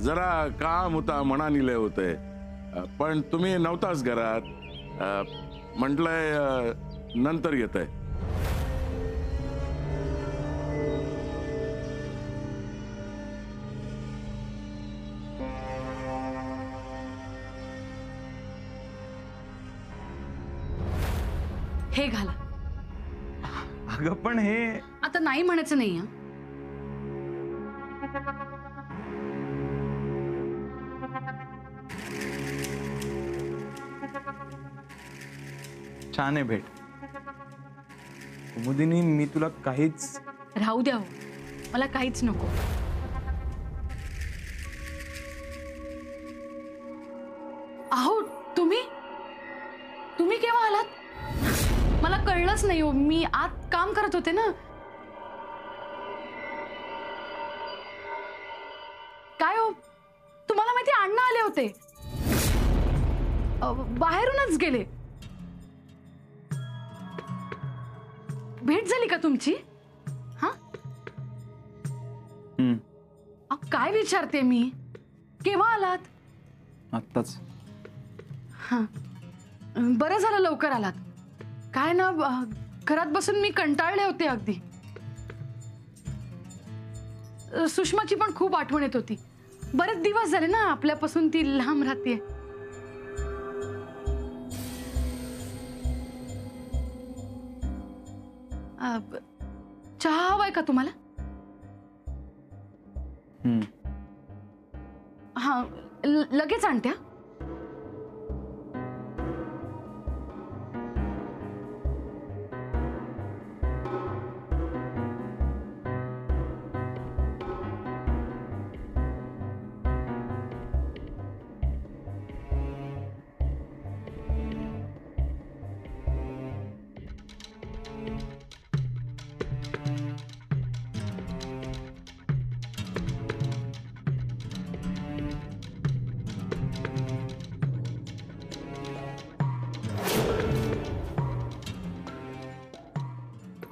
जरा काम होता मनाने लय होतंय, पण तुम्ही नव्हताच घरात. म्हटलंय नंतर येतंय. हे घाला. अगं पण हे आता नाही म्हणायचं नाही. छान आहे भेट. कुमुदिनी, मी तुला काहीच राहू द्या, मला काहीच नको. अहो तुम्ही तुम्ही केव्हा आलात? मला कळलंच नाही हो. मी आत काम करत होते ना. काय हो, तुम्हाला माहिती अण्णा आले होते, बाहेरूनच गेले. भेट झाली का तुमची? हा, काय विचारते मी? केव्हा आलात? आत्ताच. हा, बरं झालं लवकर आलात. काय ना, घरात बसून मी कंटाळले होते अगदी. सुषमाची पण खूप आठवण येत होती. बरेच दिवस झाले ना आपल्यापासून ती लांब राहते. चहा हवाय का तुम्हाला? हा, लगेच आणत्या.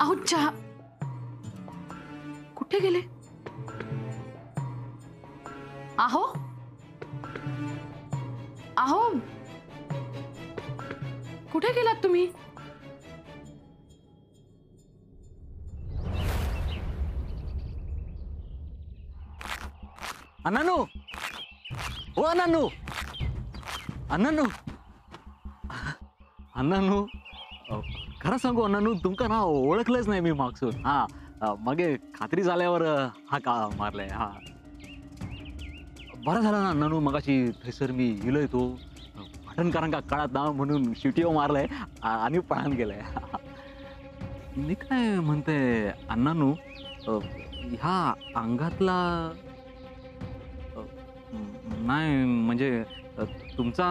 अहो चहा कुठे गेले? अहो अहो कुठे गेलात तुम्ही? अण्णानू, ओ अण्णानू, अण्णानू, अण्णानू, खरं सांगू अण्णानू, तुमका ना ओळखलंच नाही मी मागसून. हा, मागे खात्री झाल्यावर हा का मारलाय. हा, बरं झालं ना अण्णानू, मगाशी थैसर मी इलोय तो पाटणकरांका कळत ना म्हणून शिटीओ मारलाय आणि पळान गेलाय. मी काय म्हणते अण्णानू, ह्या अंगातला नाही म्हणजे तुमचा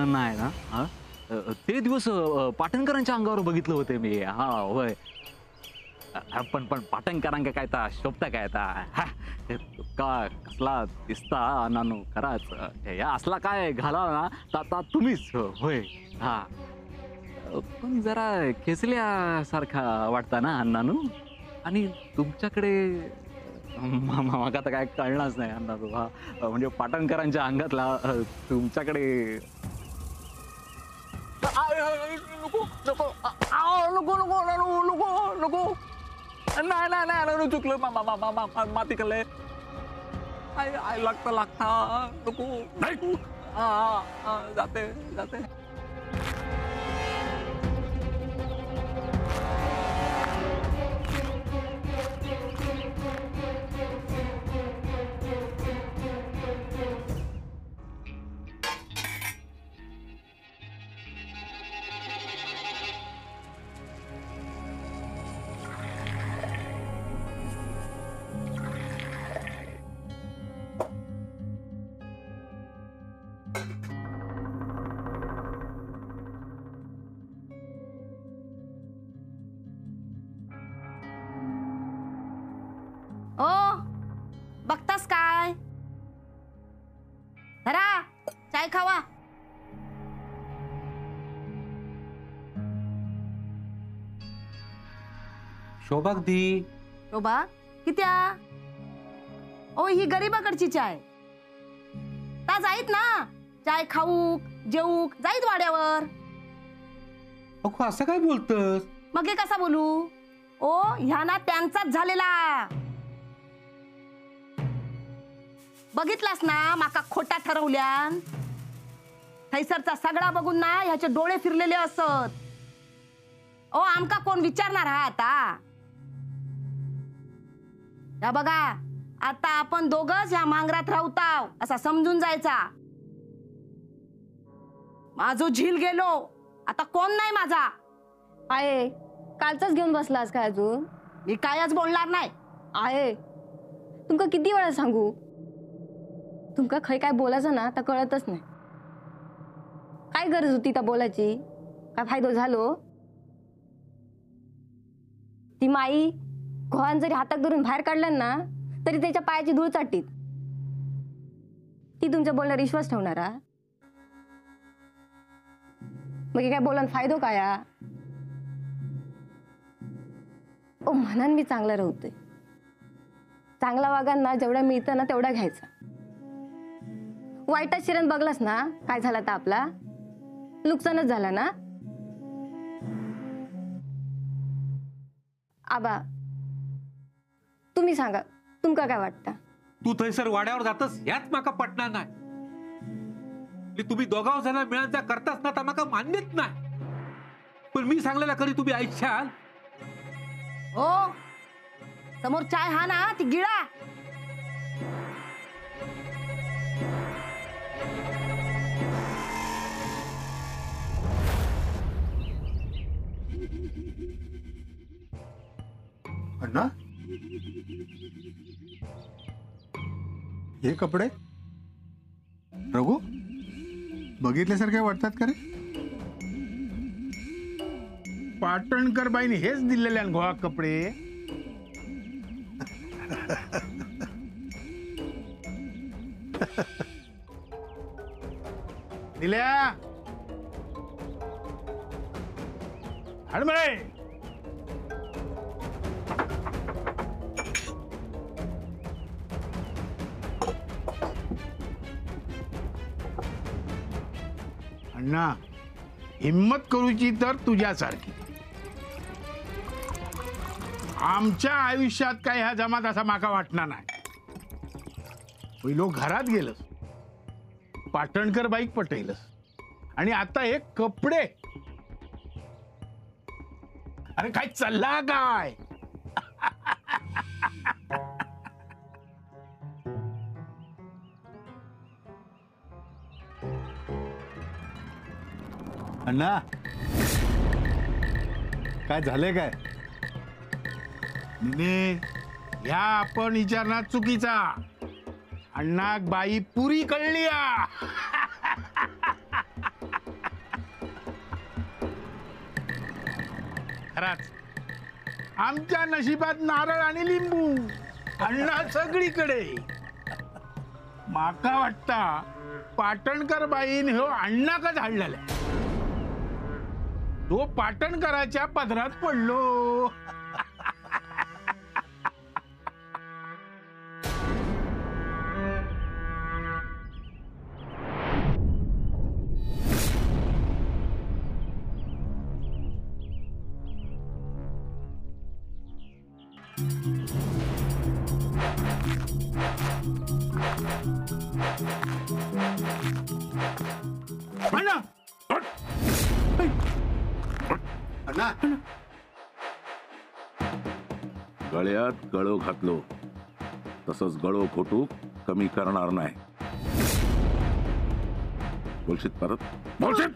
नाही ना? हा, ते दिवस पाटणकरांच्या अंगावर बघितलं होते मी. हा होय, पण पाटणकरांका काय ता शोभता काय ता का कसला दिसता अण्णानू. खराच या असला काय घाला ना ता तुम्हीच होय. हा, पण जरा खेचल्यासारखा वाटता ना अण्णानू. आणि तुमच्याकडे मागा तर काय कळणारच नाही अण्णानू. हा, म्हणजे पाटणकरांच्या अंगातला तुमच्याकडे नको नको नको नको नको नको, नाही नाही नाही चुकलं, माती कले आय लागता नको. जाते जाते. आताच काय धरा चाय खावा. शोभाग दी. शोभा कित्या ओ ही गरीबाकडची चाय ता जाईत ना चाय खाऊक जेऊक जाईत वाड्यावर. अगो असं काय बोलतस? मग हे कसा बोलू ओ ह्या ना त्यांचाच झालेला. बघितलास ना माका खोटा ठरवल्यान. थैसरचा सगळा बघून ना ह्याचे डोळे फिरलेले असत. ओ आमका कोण विचारणार हा आता. या बघा आता आपण दोघच ह्या मांगरात राहताव असा समजून जायचा. माझो झील गेलो आता कोण नाही माझा. आहे कालचाच घेऊन बसलास काय अजून? मी कायच बोलणार नाही. आहे तुमका किती वेळा सांगू, तुमका खय काय बोलायचं ना तर कळतच नाही. काय गरज होती त्या बोलायची? काय फायदो झालो? ती माई घोळान जरी हातात धरून बाहेर काढलं ना तरी त्याच्या पायाची धूळ चाटतीत. ती तुमच्या बोलण्यावर विश्वास ठेवणारा? मग हे काय बोलून फायदो काय? ओ मनान मी चांगला राहतोय. चांगला वागांना जेवढा मिळतं ना तेवढा घ्यायचा. वाईटात शिरण बघलास ना काय झाला तर आपला नुकसानच झाला ना. आबा तुम्ही सांगा तुमका काय वाटतं? तू थैसर वाड्यावर जातस ह्याच माका पटणार नाही. तुम्ही दोघाव जण मिळून त्या करतास ना तर माका मान्यच नाही. पण मी सांगलेला कधी तुम्ही ऐकशाल? हो समोर चाय हा ना ती गिळा. अण्णा हे कपडे रघु बघितल्यासारखे वाटतात का रे? पाटणकर बाईने हेच दिलेले गोवा कपडे. दिल्या हडमळे अण्णा हिम्मत करूची तर तुझ्यासारखी. आमच्या आयुष्यात काय ह्या जमात असा माका वाटणार नाही. पहिलो घरात गेलस पाटणकर बाईक पटईलस आणि आता हे कपडे. अरे काय चालला काय? अण्णा काय झालंय काय? निने ह्या आपण विचारणार चुकीचा. अण्णा बाई पुरी कळली. खराच आमच्या नशिबात नारळ आणि लिंबू. अण्णा सगळीकडे. माका वाटता पाटणकर बाईन हो अण्णाकच हाडलेला. तो पाटणकराच्या पदरात पडलो. अण्णा गळ्यात गळो घातलो तसंच गळो खोटू कमी करणार नाही. बोलशीत परत बोलशीत.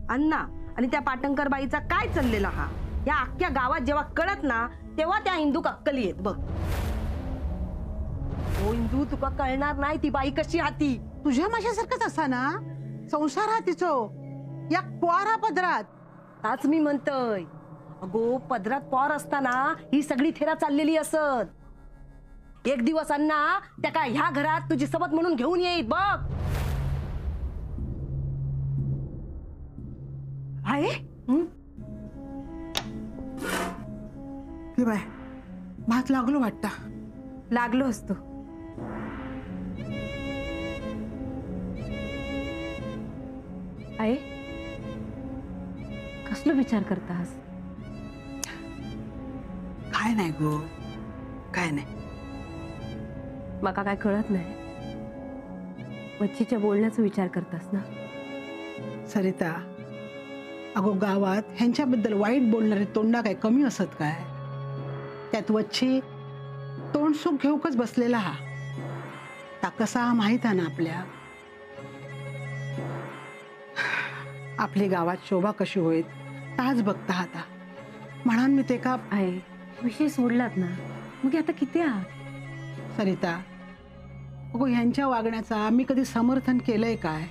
अण्णा आणि त्या पाटणकर बाईचा काय चाललेला हा या अख्ख्या गावात जेव्हा कळत ना तेव्हा त्या इंदूक अक्कली येत बघ. हो इंदू तुका कळणार नाही ती बाई कशी हाती. तुझ्या माझ्यासारखंच असा ना संसार हा तिचो. या पोरा पदरात. ताच मी म्हणतोय, अगो पदरात पोर असताना ही सगळी थेरा चाललेली असत. एक दिवस अण्णा त्या काय ह्या घरात तुझी सबत म्हणून घेऊन येईल बघ. आहे बाय भात लागलो वाटता. लागलो असतो. आहे कसलो विचार करतास? काय नाही गो, काय नाही. माका काय कळत नाही. वच्चीच्या बोलण्याचा विचार करतास ना? सरिता, अगो गावात ह्यांच्याबद्दल वाईट बोलणारे तोंडा काय कमी असत काय? त्यात वच्ची तोंड सुख घेऊकच बसलेला हा. ता कसा माहित आहे ना आपल्या. आपली गावात शोभा कशी होईल ताच बघता आता. म्हणून मी ते का आहे विषय सोडलात ना, मग आता किती आहात? सरिता, अगो ह्यांच्या वागण्याचा मी कधी समर्थन केलंय काय?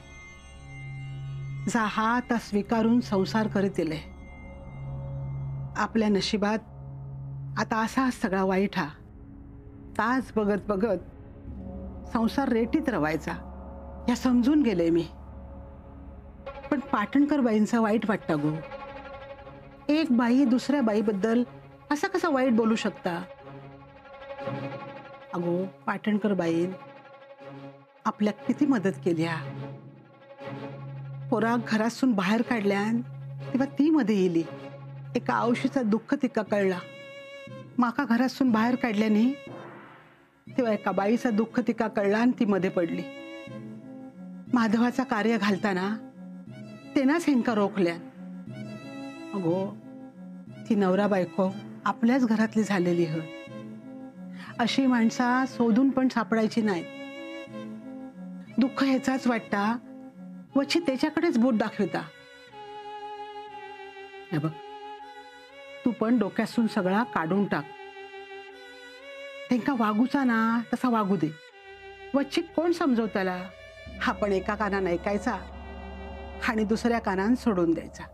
जा हा ता स्वीकारून संसार करीत येले. आपल्या नशिबात आता असाच सगळा वाईट हा. ताच बघत बघत संसार रेटीत रवायचा या समजून गेले मी. पण पाटणकर बाईंचा वाईट वाटता गो. एक बाई दुसऱ्या बाईबद्दल असं कसं वाईट बोलू शकता? अगो पाटणकर बाईन आपल्या किती मदत केली हा. पोरा घरातून बाहेर काढल्यान तेव्हा ती मध्ये येली. एका आयुष्याचा दुःख तिका कळला. माका घरातून बाहेर काढल्याने तेव्हा एका बाईचा दुःख तिका कळला आणि ती मध्ये पडली. माधवाचा कार्य घालताना तेनाच हेंका रोखल्या. अगो ती नवरा बायको आपल्याच घरातली झालेली ह. अशी माणसा शोधून पण सापडायची नाहीत. दुःख ह्याचाच वाटता वची त्याच्याकडेच बोट दाखवता. हे बघ, तू पण डोक्यातून सगळा काढून टाक. त्यांका वागूचा ना तसा वागू दे. वच्ची कोण समजवताला? हा पण एका कानानं ऐकायचा आणि दुसऱ्या कानान सोडून द्यायचा.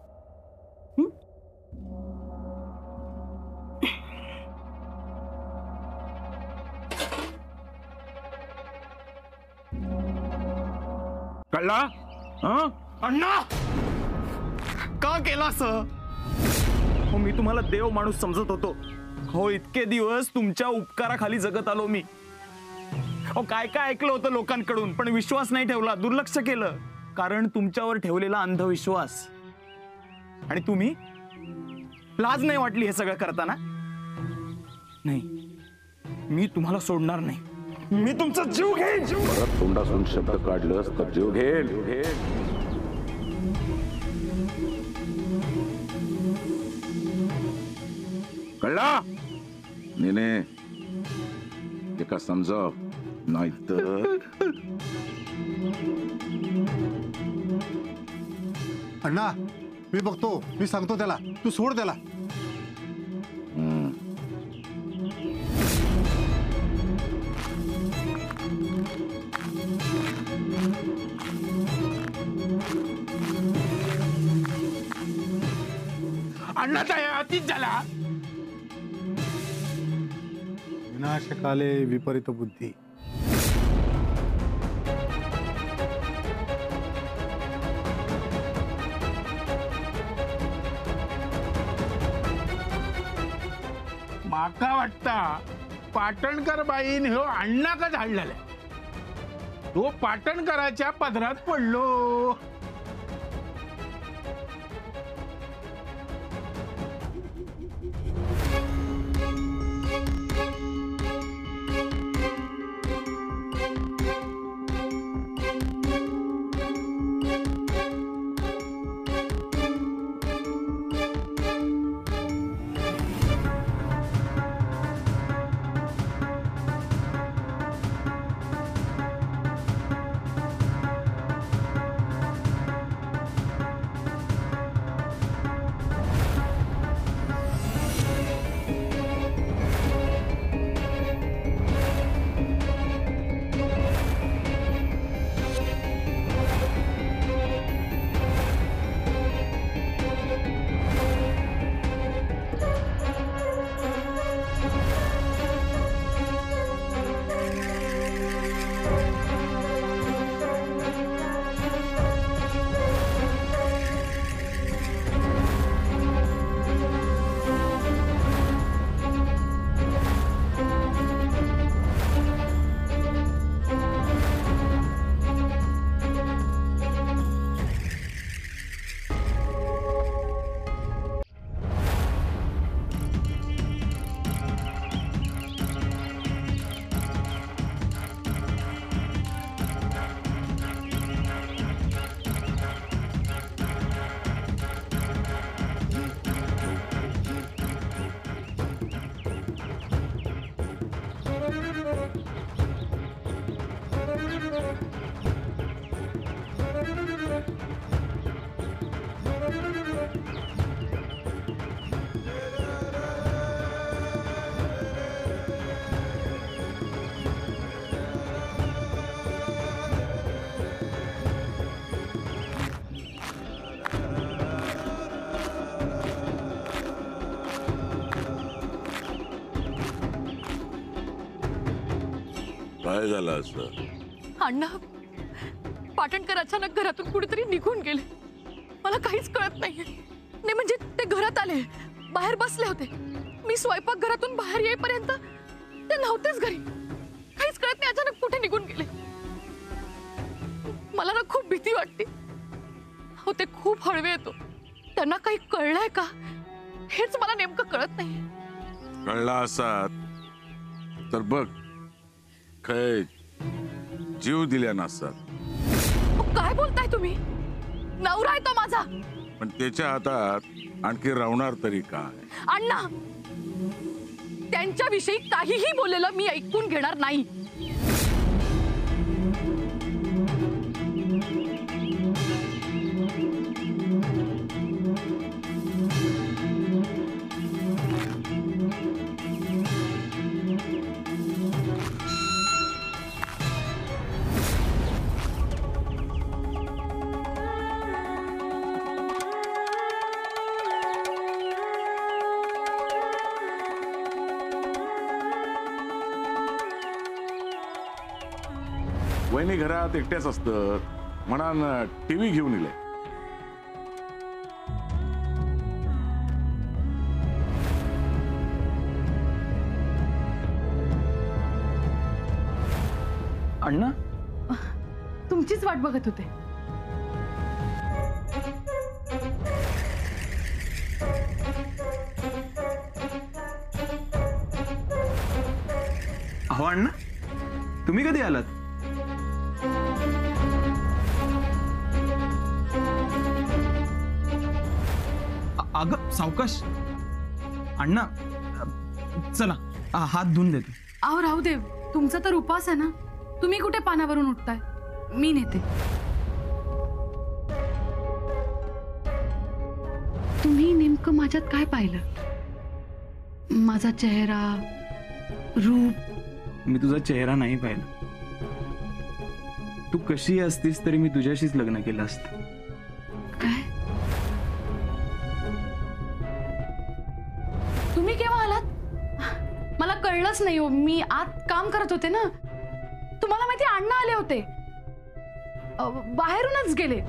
कळला? अण्णा का केला असं? हो, मी तुम्हाला देव माणूस समजत होतो. हो, इतके दिवस तुमच्या उपकाराखाली जगत आलो मी. हो, काय काय ऐकलं होतं लोकांकडून, पण विश्वास नाही ठेवला, दुर्लक्ष केलं. कारण तुमच्यावर ठेवलेला अंधविश्वास. आणि तुम्ही लाज नाही वाटली हे सगळं करताना? नाही, मी तुम्हाला सोडणार नाही. मी तुमचा जीव घेईन. परत तोंडातून शब्द काढलंस तर जीव घेईन. कळला? नेने एका समजाव, नाही तर अण्णा मी बघतो, मी सांगतो त्याला, तू सोड त्याला. अण्णाचा अतीत झाला. विनाशकाले विपरीत बुद्धी. माका वाटता पाटणकर बाईन ह्यो अण्णा का झाडलेला. तो पाटणकराच्या पदरात पडलो. काय झालं असं? अण्णा, पाटणकर अचानक घरातून कुठेतरी निघून गेले. मला काहीच कळत नाहीये. नाही म्हणजे ते घरात आले, बाहेर बसले होते. मी स्वयंपाक घरातून बाहेर येईपर्यंत ते नव्हतेच घरी. काहीच कळत नाही, अचानक कुठे निघून गेले. मला ना खूप भीती वाटते. हो, ते खूप हळवे येतो. त्यांना काही कळलंय का हेच मला नेमकं कळत नाही. कळला असात तर बघ, काय जीव दिल्या नसतात. काय बोलताय तुम्ही? नवरा आहे तो माझा. पण त्याच्या हातात आणखी राहणार तरी काय? अण्णा, त्यांच्याविषयी काहीही बोललेलं मी ऐकून घेणार नाही. वहिनी घरात एकट्याच असतात म्हणून टीव्ही घेऊन इले. अण्णा, तुमचीच वाट बघत होते. अहो अण्णा, तुम्ही कधी आलात? अगं सावकाश. अण्णा चला, हात धुवून देतो. अहो राहू दे, तुमचा तर उपास आहे ना. तुम्ही कुठे पानावरून उठताय? मी नेते. तुम्ही नेमकं माझ्यात काय पाहिलं? माझा चेहरा, रूप? मी तुझा चेहरा नाही पाहिला. तू कशी असतीस तरी मी तुझ्याशीच लग्न केलं असतं. काय? तुम्ही केव्हा आलात? मला कळलंच नाही हो. मी आत काम करत होते ना. तुम्हाला माहिती, अण्णा आले होते, बाहेरूनच गेले.